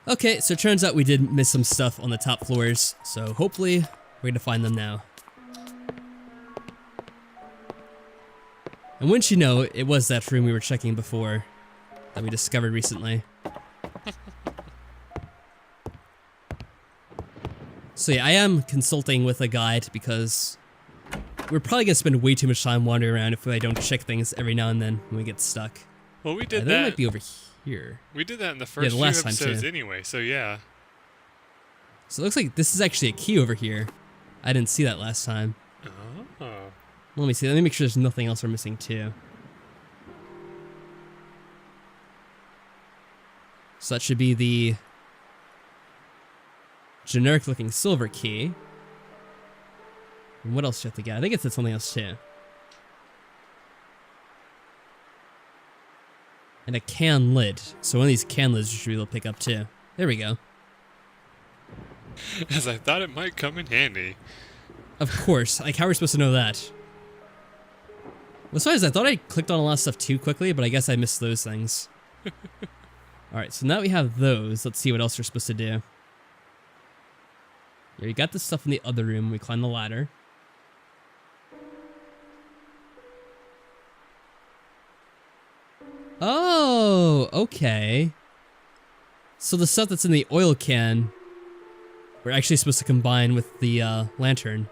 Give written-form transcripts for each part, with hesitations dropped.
Okay, so it turns out we did miss some stuff on the top floors, so hopefully we're gonna find them now. And wouldn't you know, it was that room we were checking before that we discovered recently. So yeah, I am consulting with a guide because we're probably gonna spend way too much time wandering around if I don't check things every now and then when we get stuck. Well, we did They that. might be over here. We did that in the first the few last time, episodes too. anyway, so yeah. So it looks like this is actually a key over here. I didn't see that last time. Oh. Let me see. Let me make sure there's nothing else we're missing too. So that should be the generic looking silver key. And what else do you have to get? I think it said something else too. And a can lid. So one of these can lids you should be able to pick up too. There we go. As I thought it might come in handy. Of course. Like, how are we supposed to know that? What's funny is I thought I clicked on a lot of stuff too quickly, but I guess I missed those things. Alright, so now we have those. Let's see what else we're supposed to do. Yeah, we got the stuff in the other room. We climbed the ladder. Oh, okay. So the stuff that's in the oil can, we're actually supposed to combine with the lantern.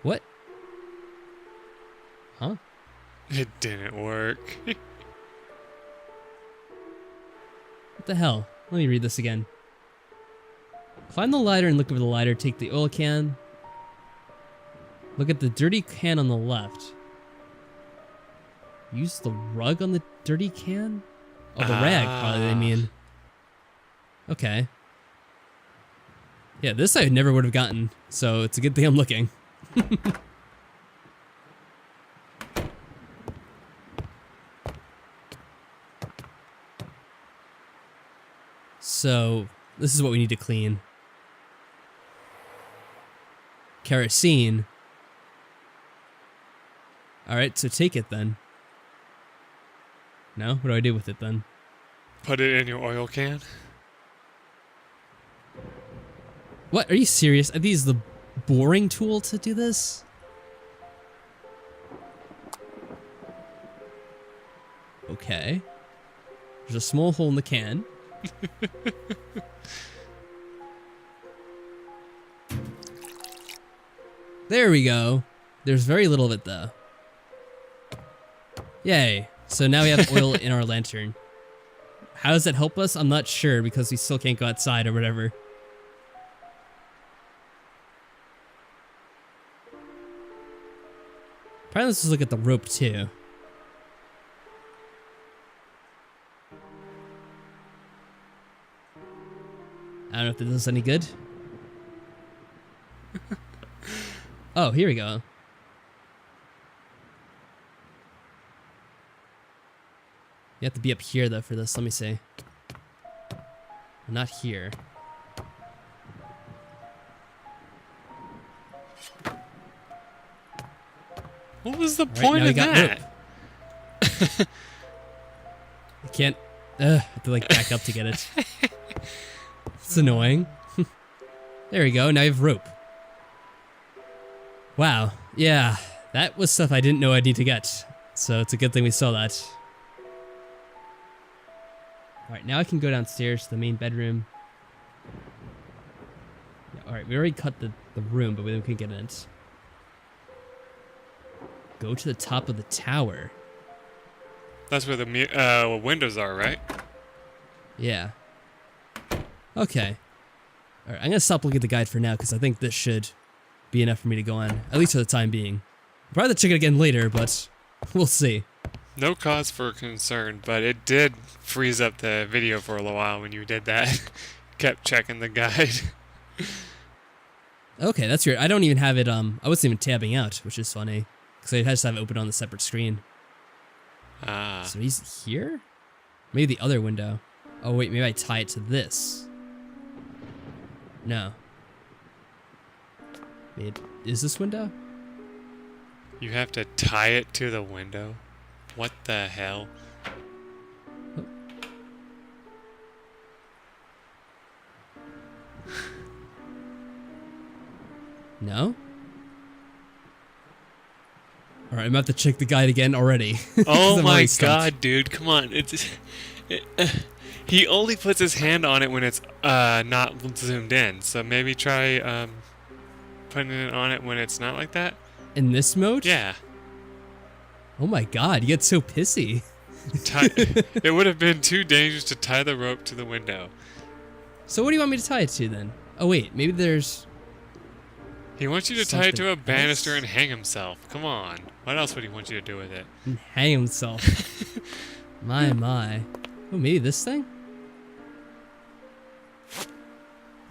What? Huh? It didn't work. What the hell? Let me read this again. Climb the ladder and look over the ladder. Take the oil can. Look at the dirty can on the left. Use the rug on the dirty can? Oh, the rag, probably, they mean. Okay. Yeah, this I never would have gotten, so it's a good thing I'm looking. So, this is what we need to clean. Kerosene. Alright, so take it then. No? What do I do with it then? Put it in your oil can. What? Are you serious? Are these the boring tool to do this? Okay. There's a small hole in the can. There we go. There's very little of it though. Yay. So now we have oil in our lantern. How does that help us? I'm not sure because we still can't go outside or whatever. Probably let's just look at the rope too. I don't know if this does any good. Oh, here we go. You have to be up here though for this. Let me see. Not here. What was the Right, point now of that? I can't. I have to like back up to get it. It's annoying. There we go. Now you have rope. Wow. Yeah, that was stuff I didn't know I'd need to get. So it's a good thing we saw that. Alright, now I can go downstairs to the main bedroom. Yeah, alright, we already cut the room, but we can get in it. Go to the top of the tower. That's where the windows are, right? Yeah. Okay. Alright, I'm gonna stop looking at the guide for now, because I think this should be enough for me to go on. At least for the time being. I'll probably check it again later, but we'll see. No cause for concern, but it did freeze up the video for a little while when you did that. Kept checking the guide. Okay, that's weird. I don't even have it, I wasn't even tabbing out, which is funny. Because I just have it open on the separate screen. Ah. So he's here? Maybe the other window. Oh wait, maybe I tie it to this. No. Wait, is this window? You have to tie it to the window? What the hell? No? Alright, I'm about to check the guide again already. 'Cause Oh I'm my already stumped. god, dude, come on. He only puts his hand on it when it's not zoomed in. So maybe try putting it on it when it's not like that. In this mode? Yeah. Oh my god, you get so pissy. It would have been too dangerous to tie the rope to the window. So what do you want me to tie it to then? Oh wait, maybe there's... He wants you to tie it to a Something banister else? and hang himself. Come on. What else would he want you to do with it? Hang himself. My. Oh, maybe this thing?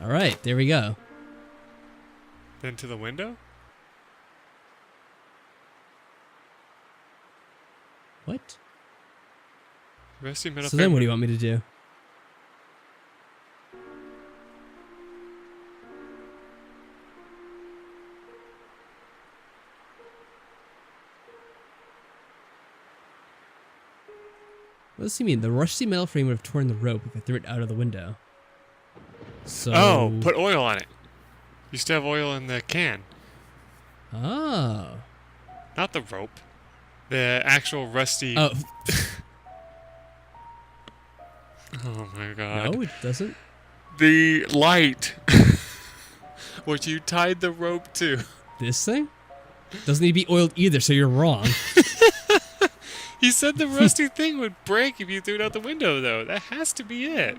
Alright, there we go. Then to the window? What? Rusty metal So then frame. what do you want me to do? What does he mean? The rusty metal frame would have torn the rope if I threw it out of the window. So... Oh, put oil on it. You still have oil in the can. Oh. Not the rope. The actual rusty... Oh, Oh my god. no, it doesn't. The light. What you tied the rope to. This thing? Doesn't need to be oiled either, so you're wrong. He said the rusty thing would break if you threw it out the window, though. That has to be it.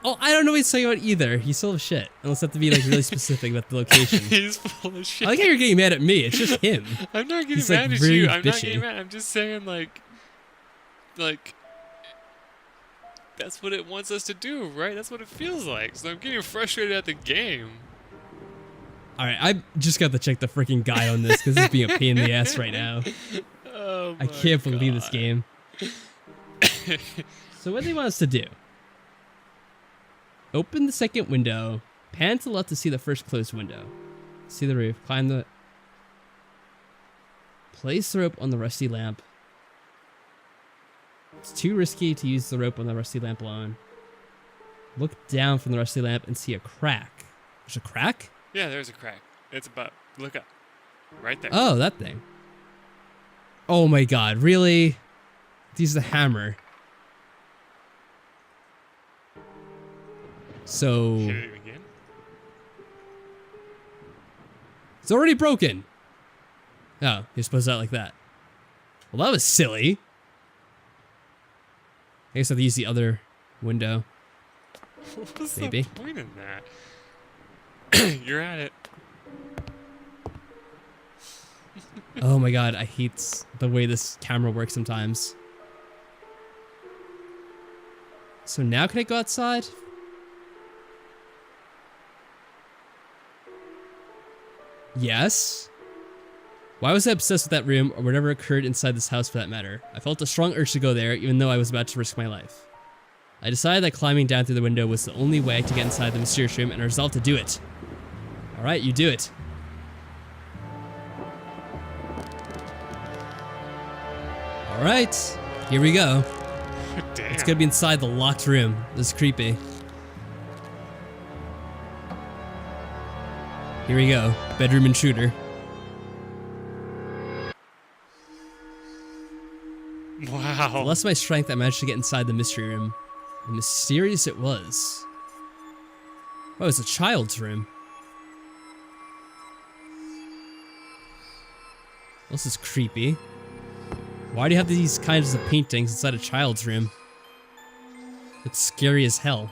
Oh, I don't know what he's saying about either. He's full of shit. Unless I have to be like really specific about the location. He's full of shit. I like how you're getting mad at me. It's just him. I'm not getting He's, like, mad at really you. I'm not bitchy. getting mad. I'm just saying, like, that's what it wants us to do, right? That's what it feels like. So I'm getting frustrated at the game. Alright, I just got to check the freaking guide on this because it's being a pain in the ass right now. Oh my I can't believe this God. game. So what do they want us to do? Open the second window. Pan to the left to see the first closed window. See the roof. Climb the... Place the rope on the rusty lamp. It's too risky to use the rope on the rusty lamp alone. Look down from the rusty lamp and see a crack. There's a crack? Yeah, there's a crack. It's about... Look up. Right there. Oh, that thing. Oh my god, really? Use the hammer. So... Hit it again. It's already broken. Oh, you're supposed to out like that. Well, that was silly. I guess I have to use the other window. What's Maybe. the point in that? You're at it. Oh my god, I hate the way this camera works sometimes. So now can I go outside? Yes. Why was I obsessed with that room or whatever occurred inside this house for that matter? I felt a strong urge to go there even though I was about to risk my life. I decided that climbing down through the window was the only way to get inside the mysterious room and I resolved to do it. Alright, you do it. Alright, here we go. Damn. It's gonna be inside the locked room. This is creepy. Here we go. Bedroom intruder. Wow. Bless my strength, I managed to get inside the mystery room. And mysterious it was. Oh, it's a child's room. This is creepy. Why do you have these kinds of paintings inside a child's room? It's scary as hell.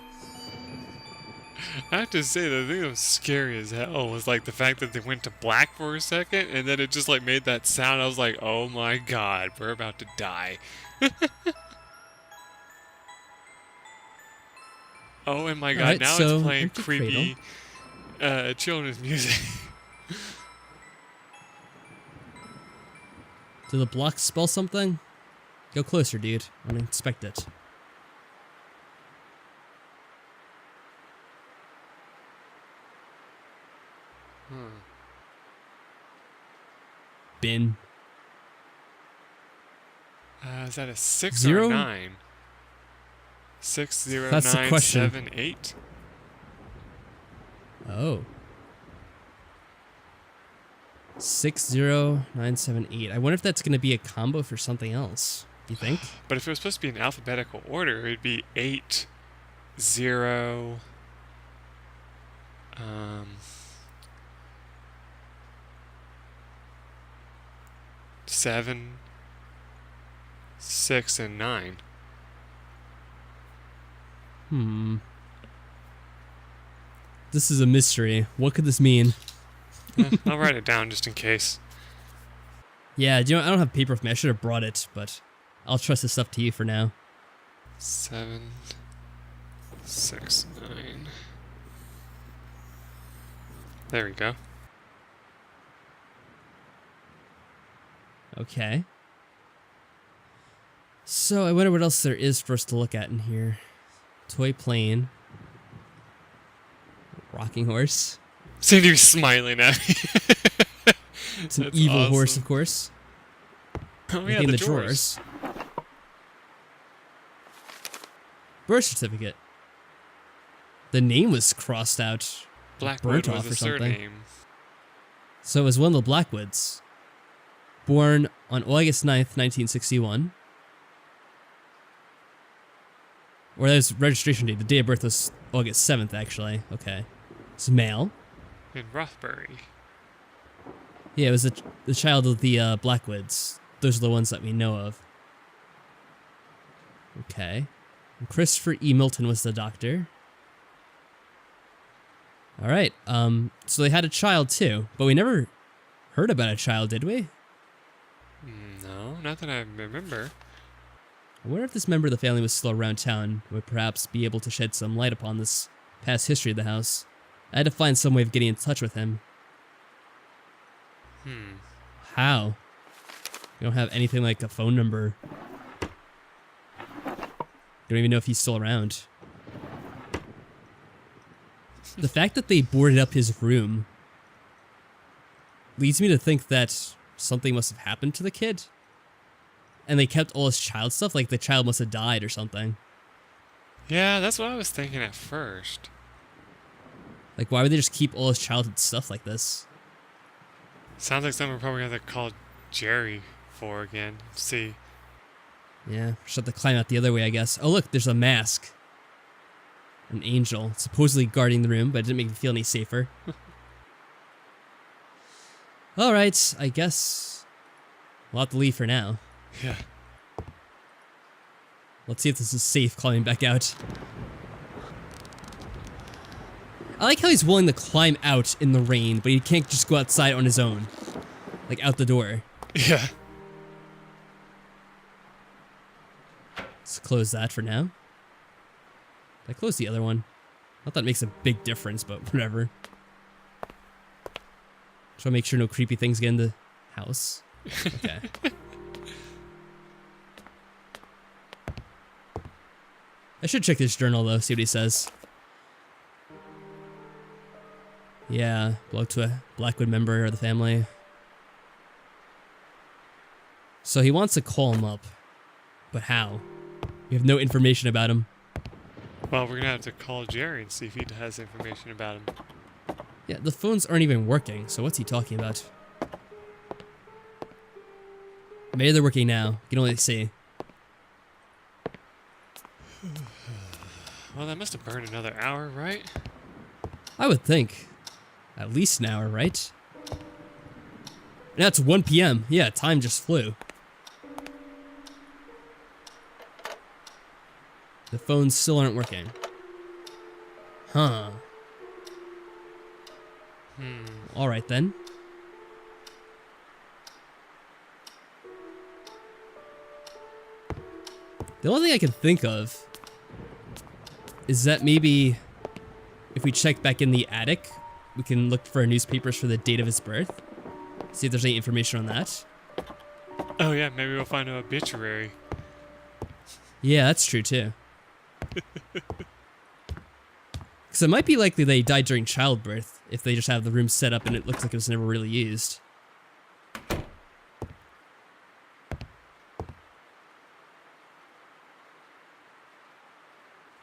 I have to say, the thing that was scary as hell was like the fact that they went to black for a second and then it just like made that sound. I was like, oh my god, we're about to die. Oh, and my god, Alright, now so it's playing empty creepy children's music. Do the blocks spell something? Go closer, dude. I want to inspect it. Bin. Is that a 6 Zero? or a 9? 6 That's the 0 9 question. 7 8. Oh. 60978. I wonder if that's going to be a combo for something else. You think? But if it was supposed to be in alphabetical order, it'd be 8, 0, 7, 6, and 9. This is a mystery. What could this mean? I'll write it down just in case. Yeah, do you know, I don't have paper with me. I should have brought it, but I'll trust this stuff to you for now. 7, 6, 9. There we go. Okay. So I wonder what else there is for us to look at in here. Toy plane. Rocking horse. Cindy's smiling at me. It's an That's evil awesome. horse, of course. Oh yeah, In the drawers. Birth certificate. The name was crossed out. Blackwood burnt was off a or something. surname. So it was one of the Blackwoods. Born on August 9th, 1961. Or that was registration date. The day of birth was August 7th, actually. Okay. It's male. In Rothbury. Yeah, it was the child of the Blackwoods. Those are the ones that we know of. Okay. And Christopher E. Milton was the doctor. All right. So they had a child too, but we never heard about a child, did we? No, not that I remember. I wonder if this member of the family was still around town, would perhaps be able to shed some light upon this past history of the house. I had to find some way of getting in touch with him. How? We don't have anything like a phone number. Don't even know if he's still around. The fact that they boarded up his room leads me to think that something must have happened to the kid. And they kept all his child stuff, like the child must have died or something. Yeah, that's what I was thinking at first. Like, why would they just keep all his childhood stuff like this? Sounds like something we're probably gonna have to call Jerry for again. See. Yeah, just have to climb out the other way, I guess. Oh, look, there's a mask. An angel, supposedly guarding the room, but it didn't make me feel any safer. Alright, I guess we'll have to leave for now. Yeah. Let's see if this is safe climbing back out. I like how he's willing to climb out in the rain, but he can't just go outside on his own. Like, out the door. Yeah. Let's close that for now. Did I close the other one? Not that it makes a big difference, but whatever. Try to make sure no creepy things get in the house. Okay. I should check this journal, though, see what he says. Yeah, belonged to a Blackwood member of the family. So he wants to call him up. But how? We have no information about him. Well, we're gonna have to call Jerry and see if he has information about him. Yeah, the phones aren't even working, so what's he talking about? Maybe they're working now. You can only see. Well, that must have burned another hour, right? I would think. At least an hour, right? Now it's 1 p.m. Yeah, time just flew. The phones still aren't working. Huh. Alright then. The only thing I can think of is that maybe if we check back in the attic, we can look for newspapers for the date of his birth. See if there's any information on that. Oh yeah, maybe we'll find an obituary. Yeah, that's true too. Because it might be likely they died during childbirth if they just have the room set up and it looks like it was never really used.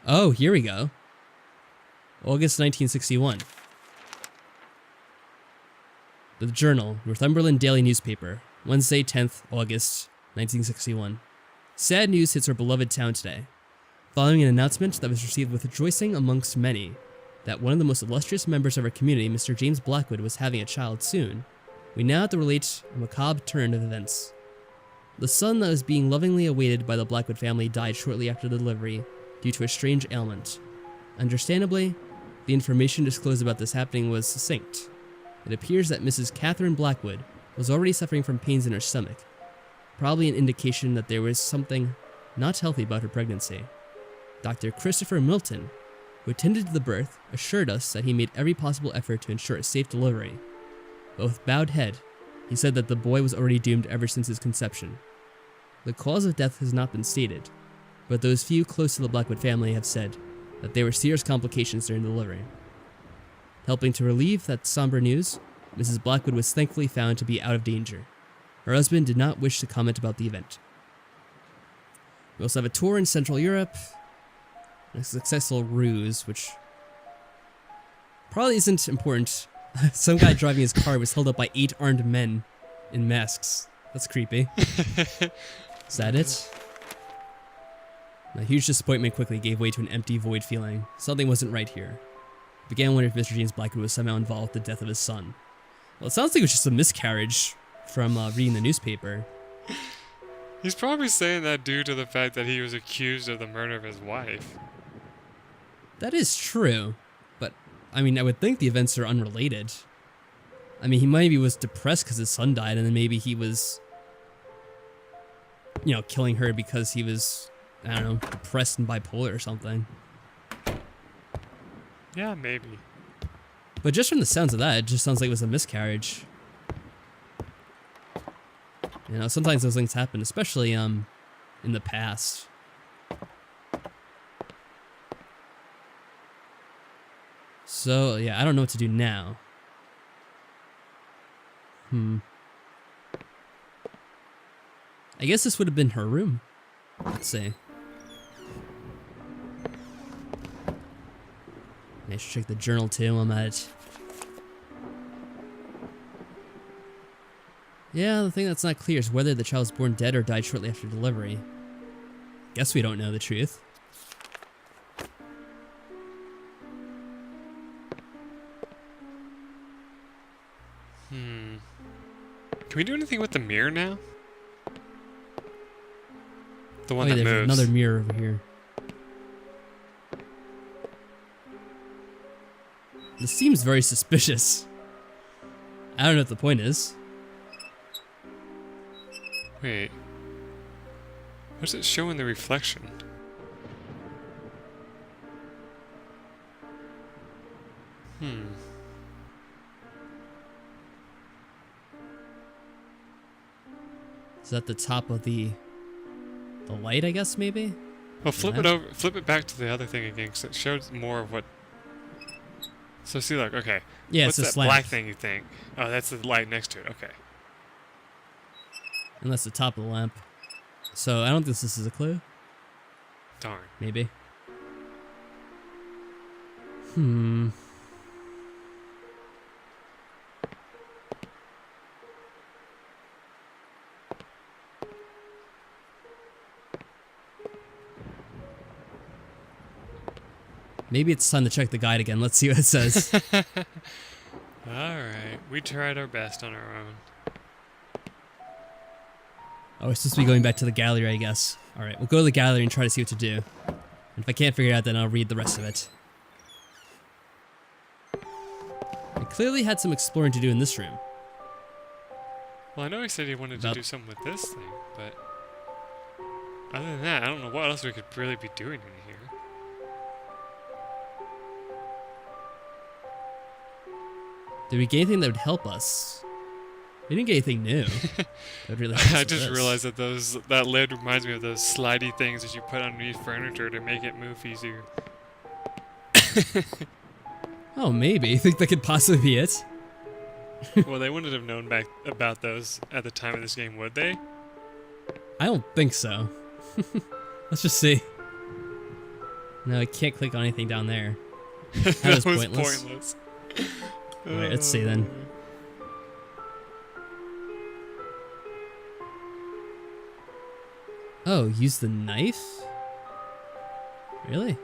Oh, here we go. August 1961. The Journal, Northumberland Daily Newspaper, Wednesday, 10th August, 1961. Sad news hits our beloved town today. Following an announcement that was received with rejoicing amongst many, that one of the most illustrious members of our community, Mr. James Blackwood, was having a child soon, we now have to relate a macabre turn of events. The son that was being lovingly awaited by the Blackwood family died shortly after the delivery due to a strange ailment. Understandably, the information disclosed about this happening was succinct. It appears that Mrs. Catherine Blackwood was already suffering from pains in her stomach, probably an indication that there was something not healthy about her pregnancy. Dr. Christopher Milton, who attended to the birth, assured us that he made every possible effort to ensure a safe delivery. But with bowed head, he said that the boy was already doomed ever since his conception. The cause of death has not been stated, but those few close to the Blackwood family have said that there were serious complications during delivery. Helping to relieve that somber news, Mrs. Blackwood was thankfully found to be out of danger. Her husband did not wish to comment about the event. We also have a tour in Central Europe, and a successful ruse, which probably isn't important. Some guy driving his car was held up by 8 armed men in masks. That's creepy. Is that it? A huge disappointment quickly gave way to an empty, void feeling. Something wasn't right here. I began wondering if Mr. James Blackwood was somehow involved with the death of his son. Well, it sounds like it was just a miscarriage from reading the newspaper. He's probably saying that due to the fact that he was accused of the murder of his wife. That is true, but I mean, I would think the events are unrelated. I mean, he maybe was depressed because his son died, and then maybe he was, you know, killing her because he was, I don't know, depressed and bipolar or something. Yeah, maybe. But just from the sounds of that, it just sounds like it was a miscarriage. You know, sometimes those things happen, especially in the past. So, yeah, I don't know what to do now. I guess this would have been her room. Let's see. I should check the journal too while I'm at it. Yeah, the thing that's not clear is whether the child was born dead or died shortly after delivery. Guess we don't know the truth. Can we do anything with the mirror now? The one Oh, yeah, that there's moves. another mirror over here. This seems very suspicious. I don't know what the point is. Wait. What's it showing the reflection? Is that the top of the light, I guess, maybe? Well, flip it over. Flip it back to the other thing again, because it shows more of what. So see, like, okay. Yeah, What's it's that a black thing you think? Oh, that's the light next to it. Okay. And that's the top of the lamp. So I don't think this is a clue. Darn. Maybe. Maybe it's time to check the guide again. Let's see what it says. Alright. We tried our best on our own. Oh, we're supposed to be going back to the gallery, I guess. Alright, we'll go to the gallery and try to see what to do. And if I can't figure it out, then I'll read the rest of it. I clearly had some exploring to do in this room. Well, I know he said he wanted to do something with this thing, but other than that, I don't know what else we could really be doing in here. Did we get anything that would help us? We didn't get anything new. That would really help us I with just this. realized that that lid reminds me of those slidey things that you put underneath furniture to make it move easier. Oh, maybe. You think that could possibly be it? Well, they wouldn't have known back about those at the time of this game, would they? I don't think so. Let's just see. No, I can't click on anything down there. That was pointless. pointless. Alright, let's see then. Oh, use the knife? Really?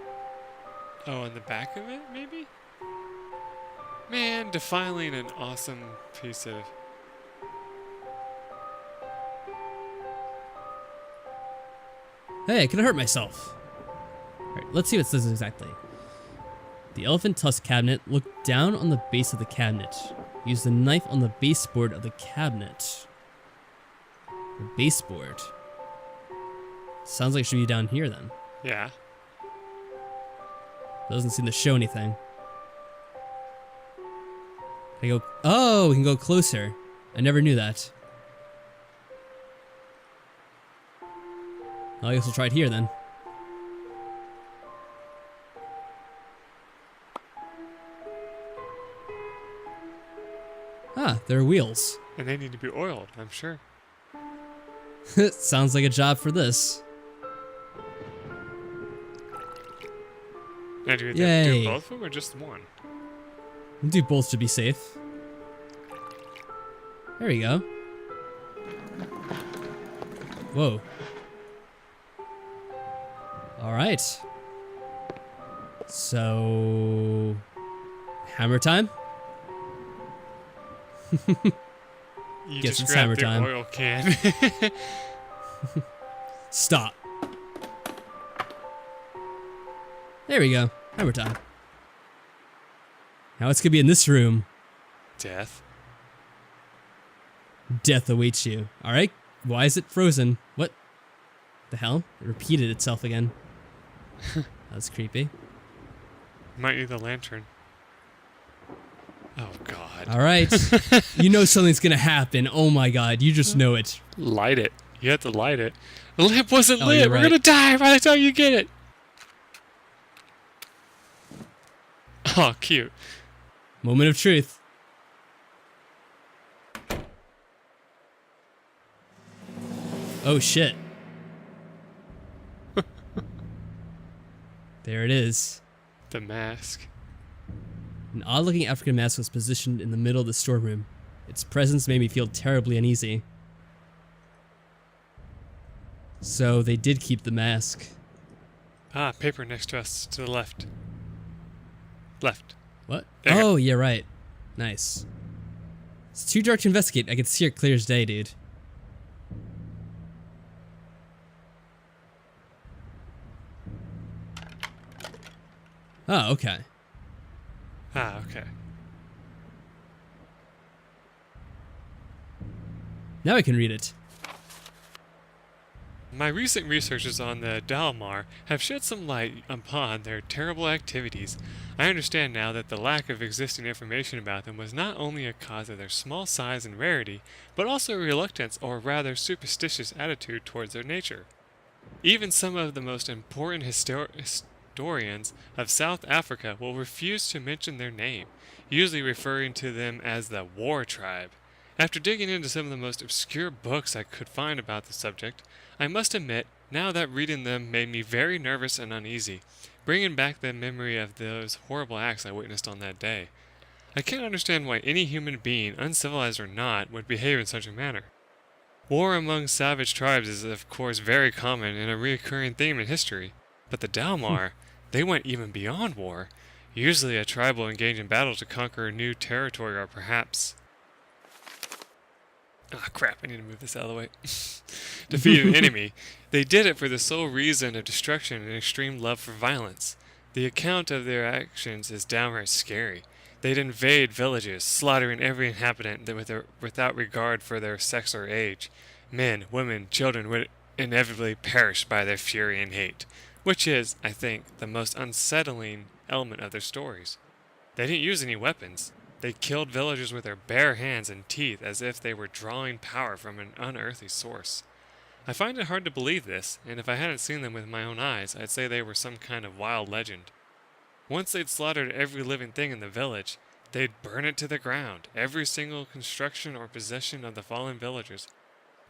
Oh, on the back of it, maybe? Man, defiling an awesome piece of... Hey, I could have hurt myself. Alright, let's see what it says exactly. The elephant tusk cabinet. Look down on the base of the cabinet. Use the knife on the baseboard of the cabinet. The baseboard. Sounds like it should be down here then. Yeah. Doesn't seem to show anything. Can I go? Oh, we can go closer. I never knew that. I guess we'll try it here then. Ah, there are wheels. And they need to be oiled, I'm sure. Sounds like a job for this. Now, do we Yay. do both of them or just one? We'll do both to be safe. There we go. Whoa. Alright. So... hammer time? You Guess just it's grab hammer the time. oil can. Stop. There we go. Hammer time. Now it's gonna be in this room. Death. Death awaits you. Alright. Why is it frozen? What the hell? It repeated itself again. That's creepy. Might need the lantern. Oh, God. Alright. You know something's gonna happen. Oh my god. You just know it. Light it. You have to light it. The lamp wasn't Oh, lit. you're We're right. gonna die by the time you get it. Oh, cute. Moment of truth. Oh shit. There it is. The mask. An odd-looking African mask was positioned in the middle of the storeroom. Its presence made me feel terribly uneasy. So they did keep the mask. Ah, paper next to us, to the left. Left. What? There you go. Oh, yeah, right. Nice. It's too dark to investigate. I can see it clear as day, dude. Oh, okay. Ah, okay. Now I can read it. My recent researches on the Dalmar have shed some light upon their terrible activities. I understand now that the lack of existing information about them was not only a cause of their small size and rarity, but also a reluctance or rather superstitious attitude towards their nature. Even some of the most important historians of South Africa will refuse to mention their name, usually referring to them as the War Tribe. After digging into some of the most obscure books I could find about the subject, I must admit, now that reading them made me very nervous and uneasy, bringing back the memory of those horrible acts I witnessed on that day. I can't understand why any human being, uncivilized or not, would behave in such a manner. War among savage tribes is of course very common and a recurring theme in history, but the Dalmar, they went even beyond war. Usually a tribe will engage in battle to conquer new territory or perhaps... Ah, crap, I need to move this out of the way. Defeat an enemy. They did it for the sole reason of destruction and extreme love for violence. The account of their actions is downright scary. They'd invade villages, slaughtering every inhabitant without regard for their sex or age. Men, women, children would inevitably perish by their fury and hate, which is, I think, the most unsettling element of their stories. They didn't use any weapons. They killed villagers with their bare hands and teeth as if they were drawing power from an unearthly source. I find it hard to believe this, and if I hadn't seen them with my own eyes, I'd say they were some kind of wild legend. Once they'd slaughtered every living thing in the village, they'd burn it to the ground, every single construction or possession of the fallen villagers,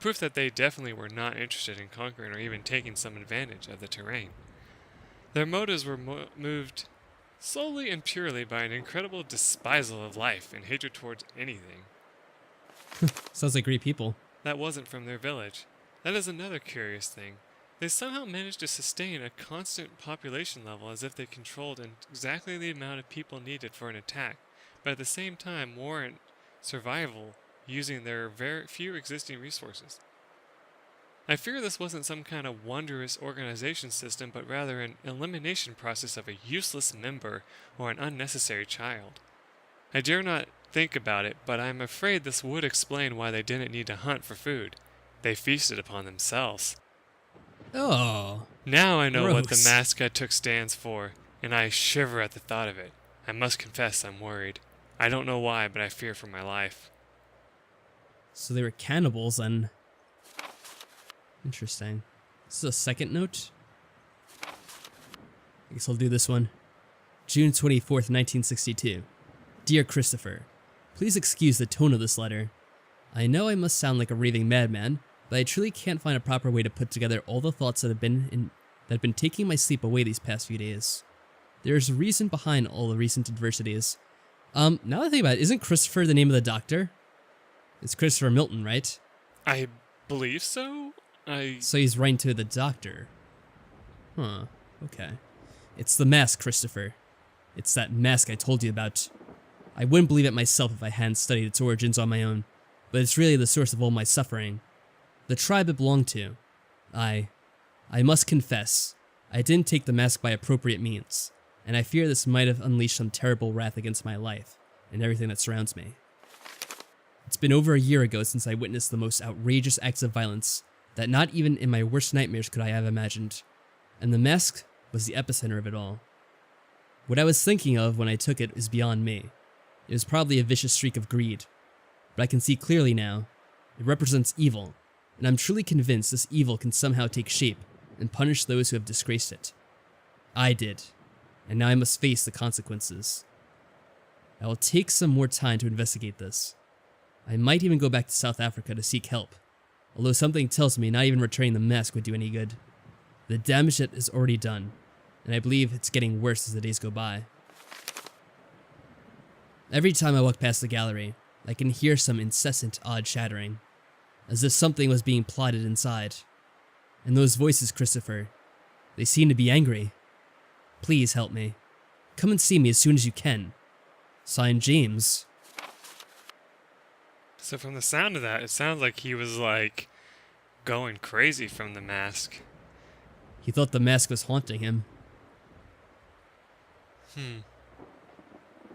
proof that they definitely were not interested in conquering or even taking some advantage of the terrain. Their motives were moved solely and purely by an incredible despisal of life and hatred towards anything Sounds like great people. that wasn't from their village. That is another curious thing. They somehow managed to sustain a constant population level as if they controlled exactly the amount of people needed for an attack, but at the same time warrant survival using their very few existing resources. I fear this wasn't some kind of wondrous organization system, but rather an elimination process of a useless member or an unnecessary child. I dare not think about it, but I'm afraid this would explain why they didn't need to hunt for food. They feasted upon themselves. Oh. Now I know what the Gross. mask I took stands for, and I shiver at the thought of it. I must confess I'm worried. I don't know why, but I fear for my life. So they were cannibals and... Interesting. This is a second note? I guess I'll do this one. June 24th, 1962. Dear Christopher, please excuse the tone of this letter. I know I must sound like a raving madman, but I truly can't find a proper way to put together all the thoughts that have been taking my sleep away these past few days. There is a reason behind all the recent adversities. Now that I think about it, isn't Christopher the name of the doctor? It's Christopher Milton, right? I believe so? So he's writing to the doctor. Huh, okay. It's the mask, Christopher. It's that mask I told you about. I wouldn't believe it myself if I hadn't studied its origins on my own, but it's really the source of all my suffering. The tribe it belonged to. I must confess, I didn't take the mask by appropriate means, and I fear this might have unleashed some terrible wrath against my life and everything that surrounds me. It's been over a year ago since I witnessed the most outrageous acts of violence that not even in my worst nightmares could I have imagined, and the mask was the epicenter of it all. What I was thinking of when I took it is beyond me. It was probably a vicious streak of greed, but I can see clearly now. It represents evil, and I'm truly convinced this evil can somehow take shape and punish those who have disgraced it. I did, and now I must face the consequences. I will take some more time to investigate this. I might even go back to South Africa to seek help, although something tells me not even returning the mask would do any good. The damage that is already done, and I believe it's getting worse as the days go by. Every time I walk past the gallery, I can hear some incessant odd chattering, as if something was being plotted inside. And those voices, Christopher, they seem to be angry. Please help me. Come and see me as soon as you can. Signed, James. So from the sound of that, it sounds like he was like going crazy from the mask. He thought the mask was haunting him.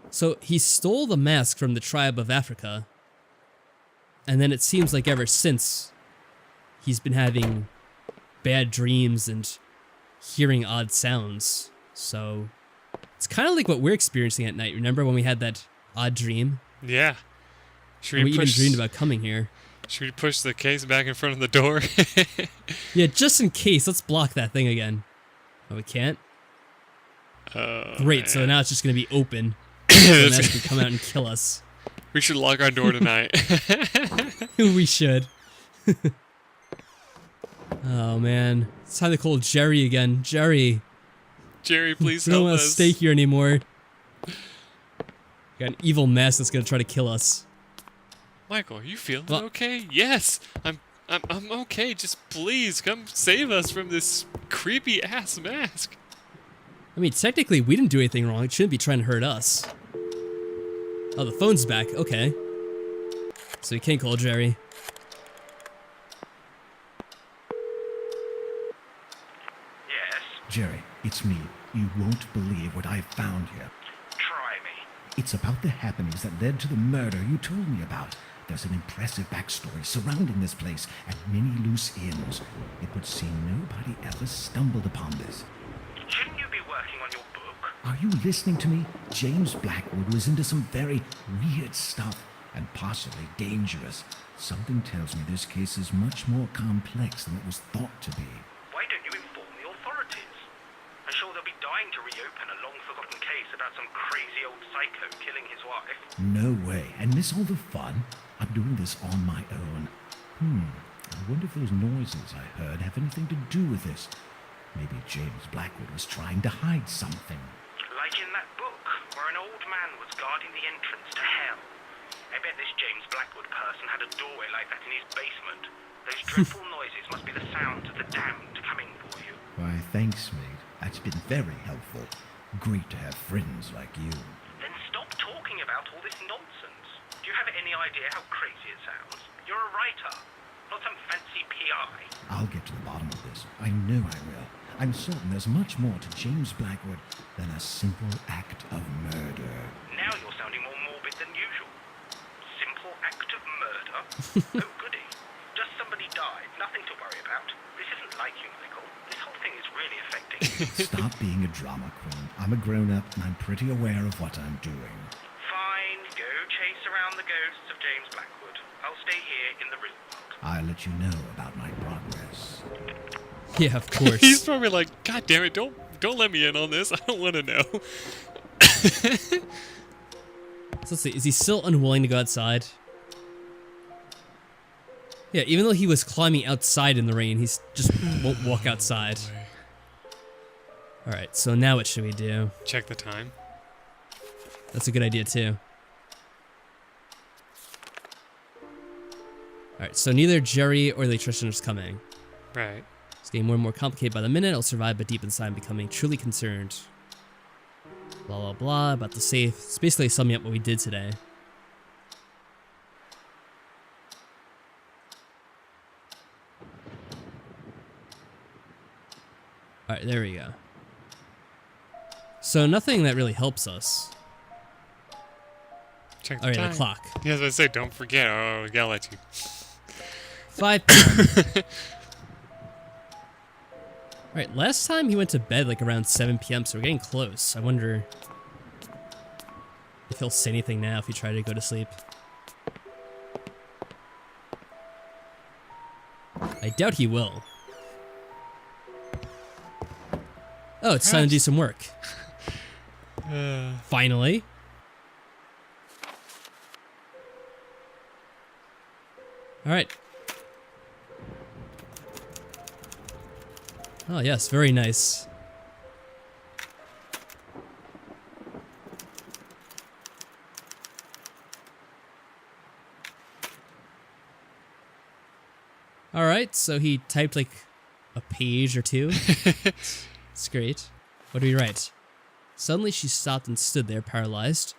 So he stole the mask from the tribe of Africa, and then it seems like ever since he's been having bad dreams and hearing odd sounds. So it's kind of like what we're experiencing at night. Remember when we had that odd dream? Yeah. Should And we we even push? dreamed about coming here. Should we push the case back in front of the door? Yeah, just in case, let's block that thing again. Oh, we can't? Great, so now it's just going to be open. So the mask can come out and kill us. We should lock our door tonight. We should. Oh, man. It's time to call Jerry again. Jerry. Jerry, please We don't help want to us. stay here anymore. Got an evil mask that's going to try to kill us. Michael, are you feeling Well- okay? Yes, I'm okay. Just please come save us from this creepy ass mask. I mean, technically, we didn't do anything wrong. It shouldn't be trying to hurt us. Oh, the phone's back. Okay. So you can't call Jerry. Yes, Jerry, it's me. You won't believe what I've found here. try me. It's about the happenings that led to the murder you told me about. There's an impressive backstory surrounding this place and many loose ends. It would seem nobody ever stumbled upon this. Shouldn't you be working on your book? Are you listening to me? James Blackwood was into some very weird stuff and possibly dangerous. Something tells me this case is much more complex than it was thought to be. Why don't you inform the authorities? I'm sure they'll be dying to reopen a long-forgotten case about some crazy old psycho killing his wife. No way. And miss all the fun? I'm doing this on my own. I wonder if those noises I heard have anything to do with this. Maybe James Blackwood was trying to hide something. Like in that book, where an old man was guarding the entrance to hell. I bet this James Blackwood person had a doorway like that in his basement. Those dreadful noises must be the sounds of the damned coming for you. Why, thanks, mate. That's been very helpful. Great to have friends like you. Then stop talking about all this nonsense. Do you have any idea how crazy it sounds? You're a writer, not some fancy PI. I'll get to the bottom of this. I know I will. I'm certain there's much more to James Blackwood than a simple act of murder. Now you're sounding more morbid than usual. Simple act of murder? Oh, goody. Just somebody died. Nothing to worry about. This isn't like you, Michael. This whole thing is really affecting you. Stop being a drama queen. I'm a grown-up and I'm pretty aware of what I'm doing. Fine. Go chase around the ghosts of James Blackwood. I'll stay here in the real world. I'll let you know about my progress. Yeah, of course. He's probably like, God damn it, don't let me in on this. I don't want to know. So let's see. Is he still unwilling to go outside? Yeah, even though he was climbing outside in the rain, he just won't walk outside. Alright, so now what should we do? Check the time. That's a good idea, too. Alright, so neither Jerry or the electrician is coming. Right. It's getting more and more complicated by the minute. I'll survive, but deep inside I'm becoming truly concerned. Blah, blah, blah, about the safe. It's basically summing up what we did today. Alright, there we go. So nothing that really helps us. Check the Alright, time. the clock. Yeah, as I say, don't forget. Oh, I gotta let you. 5 p.m. Alright, last time he went to bed like around 7 p.m, so we're getting close. I wonder if he'll say anything now if we try to go to sleep. I doubt he will. Oh, it's time to do some work. Finally. Alright. Oh yes, very nice. Alright, so he typed like a page or two. It's great. What do we write? Suddenly she stopped and stood there paralyzed,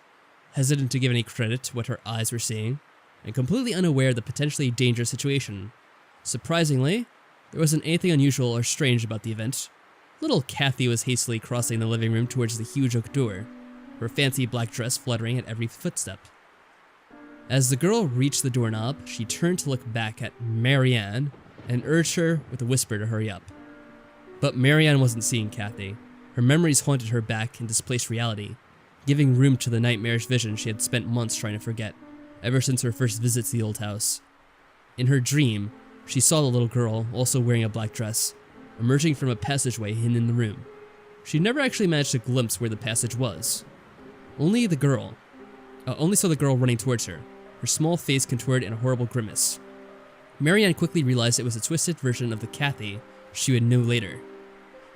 hesitant to give any credit to what her eyes were seeing, and completely unaware of the potentially dangerous situation. Surprisingly, there wasn't anything unusual or strange about the event. Little Kathy was hastily crossing the living room towards the huge oak door, her fancy black dress fluttering at every footstep. As the girl reached the doorknob, she turned to look back at Marianne and urged her with a whisper to hurry up. But Marianne wasn't seeing Kathy. Her memories haunted her back in displaced reality, giving room to the nightmarish vision she had spent months trying to forget, ever since her first visit to the old house. In her dream, she saw the little girl, also wearing a black dress, emerging from a passageway hidden in the room. She never actually managed to glimpse where the passage was. Only saw the girl running towards her, her small face contorted in a horrible grimace. Marianne quickly realized it was a twisted version of the Kathy she would know later,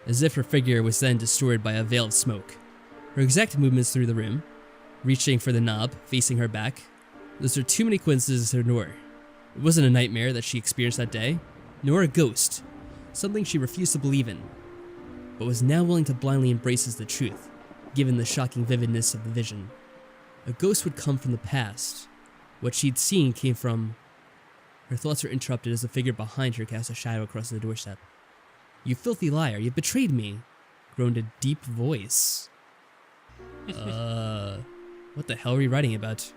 as if her figure was then distorted by a veil of smoke. Her exact movements through the room, reaching for the knob, facing her back, those are too many coincidences to ignore. It wasn't a nightmare that she experienced that day, nor a ghost, something she refused to believe in, but was now willing to blindly embrace as the truth, given the shocking vividness of the vision. A ghost would come from the past. What she'd seen came from... Her thoughts were interrupted as the figure behind her cast a shadow across the doorstep. "You filthy liar, you betrayed me," groaned a deep voice. What the hell are we writing about?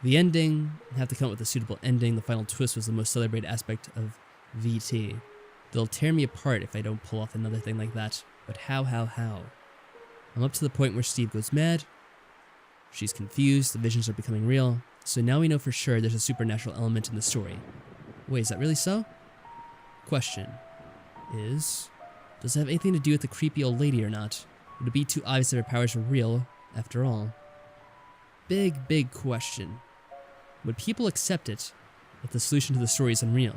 The ending, I have to come up with a suitable ending. The final twist was the most celebrated aspect of VT. They'll tear me apart if I don't pull off another thing like that. But how? I'm up to the point where Steve goes mad. She's confused, the visions are becoming real. So now we know for sure there's a supernatural element in the story. Wait, is that really so? Question is, does it have anything to do with the creepy old lady or not? Would it be too obvious that her powers were real, after all? Big question. Would people accept it if the solution to the story is unreal?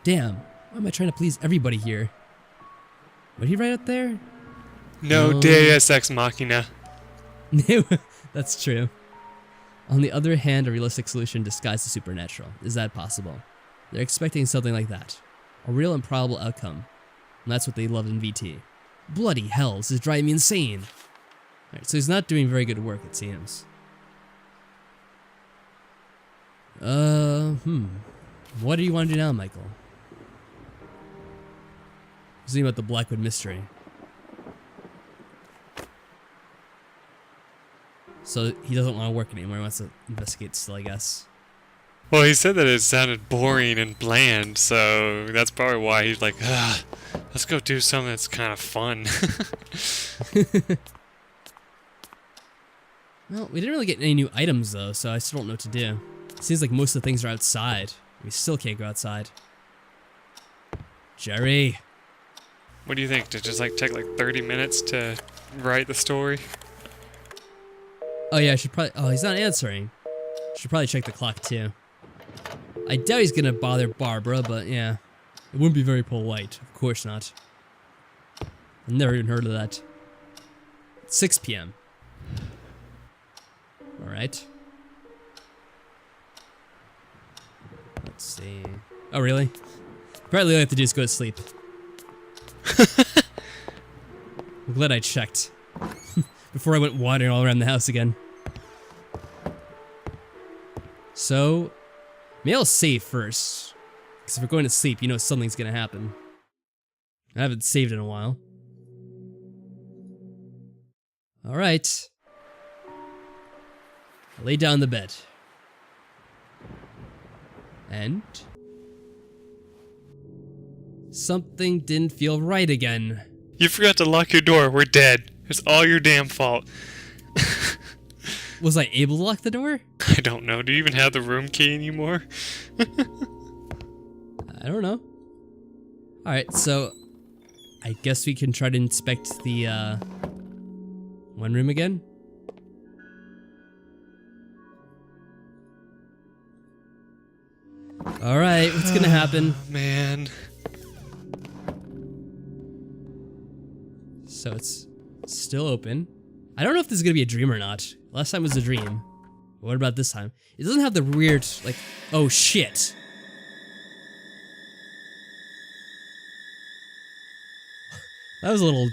Damn, why am I trying to please everybody here? What did he write up there? No No. Deus Ex Machina. That's true. On the other hand, a realistic solution disguised as supernatural. Is that possible? They're expecting something like that. A real and probable outcome. And that's what they love in VT. Bloody hell, this is driving me insane. Alright, so he's not doing very good work, it seems. What do you want to do now, Michael? Something about the Blackwood mystery. So he doesn't want to work anymore, he wants to investigate still, I guess. Well, he said that it sounded boring and bland, so that's probably why he's like, let's go do something that's kind of fun. Well, we didn't really get any new items though, so I still don't know what to do. It seems like most of the things are outside. We still can't go outside. Jerry! What do you think? To just like take like 30 minutes to write the story? Oh yeah, I should probably... Oh, he's not answering. Should probably check the clock too. I doubt he's gonna bother Barbara, but yeah. It wouldn't be very polite. Of course not. I've never even heard of that. 6 p.m. Alright. Let's see. Oh, really? Apparently all I have to do is go to sleep. I'm glad I checked. Before I went wandering all around the house again. So, maybe I'll save first. Because if we're going to sleep, you know something's gonna happen. I haven't saved in a while. Alright. Lay down in the bed. And... something didn't feel right again. You forgot to lock your door. We're dead. It's all your damn fault. Was I able to lock the door? I don't know. Do you even have the room key anymore? I don't know. Alright, so... I guess we can try to inspect the, one room again? Alright, what's gonna happen? Man. So it's still open. I don't know if this is gonna be a dream or not. Last time was a dream. But what about this time? It doesn't have the weird, like, oh shit. That was a little,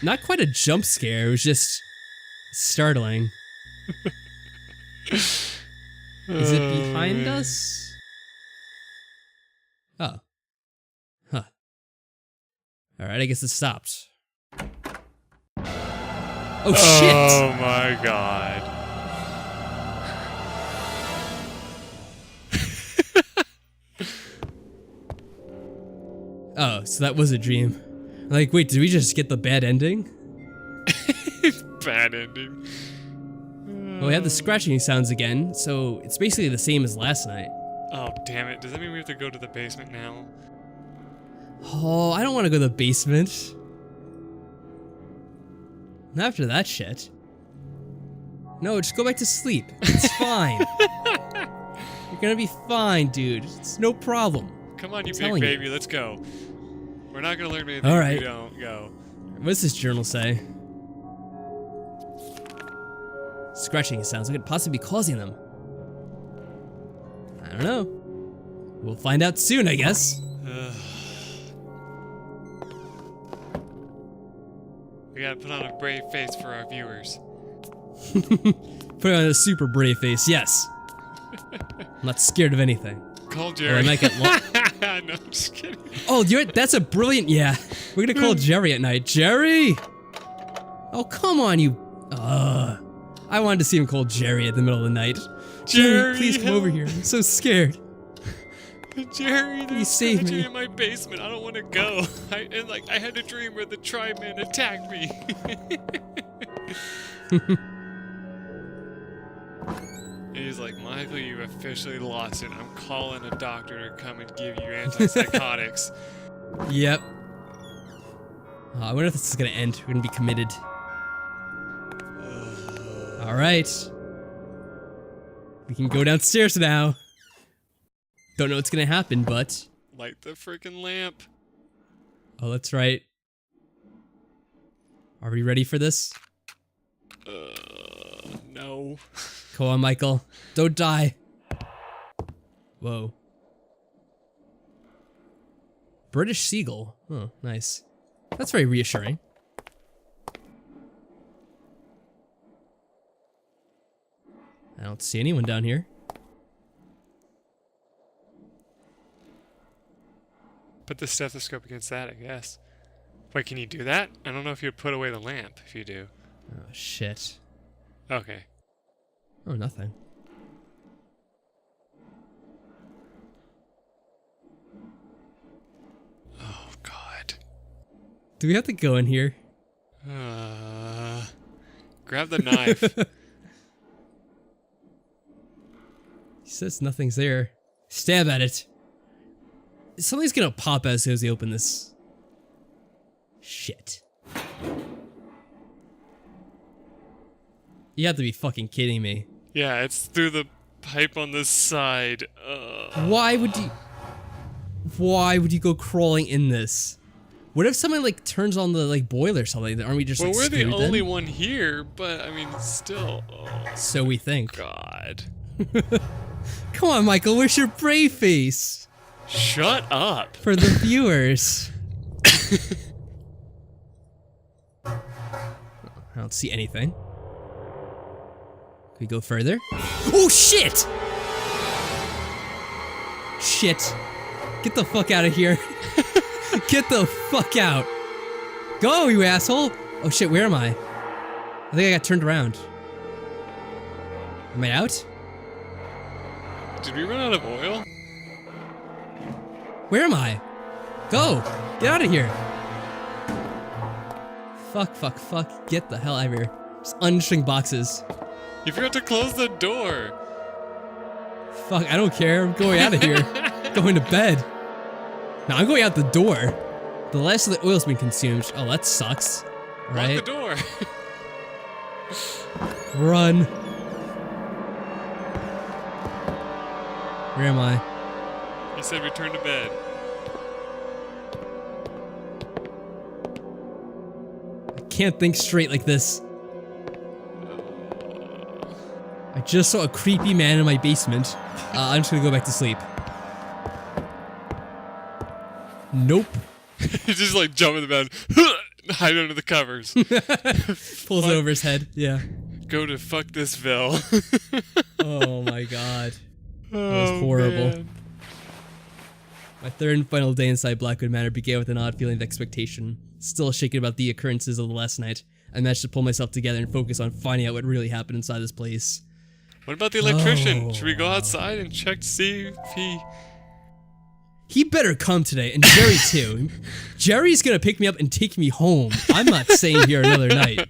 not quite a jump scare, it was just startling. Is it behind us? Oh. Huh. Alright, I guess it stopped. Oh shit! Oh my god. Oh, so that was a dream. Like, wait, did we just get the bad ending? Bad ending. Well, we have the scratching sounds again, so it's basically the same as last night. Oh, damn it. Does that mean we have to go to the basement now? Oh, I don't want to go to the basement. Not after that shit. No, just go back to sleep. It's fine. You're gonna be fine, dude. It's no problem. Come on, you I'm big telling baby. Let's go. We're not gonna learn anything All if right. we don't go. What does this journal say? Scratching sounds. What could possibly be causing them? I don't know. We'll find out soon, I guess. We gotta put on a brave face for our viewers. Put on a super brave face, yes. I'm not scared of anything. Call Or I Jerry. might get No, I'm just kidding. Oh, that's a brilliant, yeah. We're gonna call Jerry at night. Jerry! Oh, come on, you... I wanted to see him call Jerry at the middle of the night. Jerry, please come over here. I'm so scared. Jerry, they're Please save scratching me. in my basement. I don't want to go. I had a dream where the Tri-Man attacked me. And he's like, Michael, you officially lost it. I'm calling a doctor to come and give you antipsychotics. Yep. I wonder if this is gonna end. We're gonna be committed. Alright. We can go downstairs now. Don't know what's gonna happen, but... Light the freaking lamp. Oh, that's right. Are we ready for this? No. Come on, Michael. Don't die. Whoa. British Seagull. Oh, nice. That's very reassuring. I don't see anyone down here. Put the stethoscope against that, I guess. Wait, can you do that? I don't know if you put away the lamp if you do. Oh, shit. Okay. Oh, nothing. Oh, God. Do we have to go in here? Grab the knife. He says nothing's there. Stab at it. Something's gonna pop as soon as we open this. Shit. You have to be fucking kidding me. Yeah, it's through the pipe on this side. Why would you go crawling in this? What if someone like turns on the like boiler or something? Aren't we just Well, like we're the screwed only then? one here, but I mean, still. Oh, So we think. God. Come on, Michael, where's your brave face? Shut up. For the viewers. I don't see anything. Can we go further? Oh, shit! Shit. Get the fuck out of here. Get the fuck out. Go, you asshole. Oh shit, where am I? I think I got turned around. Am I out? Did we run out of oil? Where am I? Go! Get out of here! Fuck, fuck, fuck. Get the hell out of here. Just unstring boxes. You forgot to close the door. Fuck, I don't care. I'm going out of here. Going to bed. No, I'm going out the door. The last of the oil's been consumed. Oh, that sucks. Right? Lock the door. Run. Where am I? You said return to bed. I can't think straight like this. I just saw a creepy man in my basement. I'm just gonna go back to sleep. Nope. You just like jump in the bed, hide under the covers. Pulls it over his head. Yeah. Go to fuck thisville. Oh my god. That was horrible. Man. My third and final day inside Blackwood Manor began with an odd feeling of expectation. Still shaken about the occurrences of the last night, I managed to pull myself together and focus on finding out what really happened inside this place. What about the electrician? Oh, Should we go wow. outside and check to see if he... He better come today, and Jerry too. Jerry's gonna pick me up and take me home. I'm not staying here another night.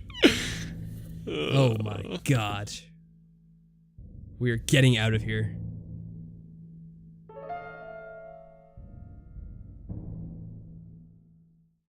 Oh my god. We are getting out of here.